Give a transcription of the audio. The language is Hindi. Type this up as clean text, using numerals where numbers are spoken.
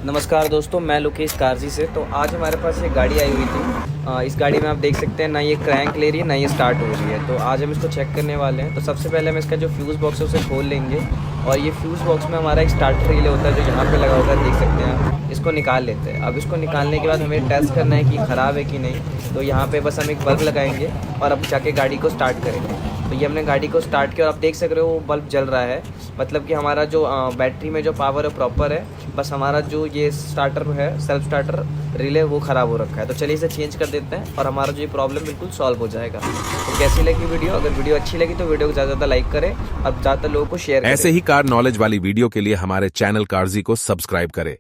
नमस्कार दोस्तों, मैं लोकेश कारजी से। तो आज हमारे पास ये गाड़ी आई हुई थी। इस गाड़ी में आप देख सकते हैं ना ये क्रैंक ले रही है ना ये स्टार्ट हो रही है। तो आज हम इसको चेक करने वाले हैं। तो सबसे पहले हम इसका जो फ्यूज़ बॉक्स है उसे खोल लेंगे और ये फ्यूज़ बॉक्स में हमारा एक स्टार्टर रिले होता है जो यहाँ पे लगा होता है, देख सकते हैं आप। इसको निकाल लेते हैं। अब इसको निकालने के बाद हमें टेस्ट करना है कि ख़राब है कि नहीं। तो यहाँ पर बस हम एक बल्ब लगाएँगे और अब जाके गाड़ी को स्टार्ट करेंगे। तो ये हमने गाड़ी को स्टार्ट किया और आप देख सक रहे हो वो बल्ब जल रहा है, मतलब कि हमारा जो बैटरी में जो पावर है प्रॉपर है। बस हमारा जो ये स्टार्टर है सेल्फ स्टार्टर रिले वो ख़राब हो रखा है। तो चलिए इसे चेंज कर देते हैं और हमारा जो ये प्रॉब्लम बिल्कुल सॉल्व हो जाएगा। तो कैसी लगी वीडियो? अगर वीडियो अच्छी लगी तो वीडियो को ज़्यादा से ज़्यादा लाइक करें और ज़्यादातर लोगों को शेयर करें। ऐसे ही कार नॉलेज वाली वीडियो के लिए हमारे चैनल कारजी को सब्सक्राइब करें।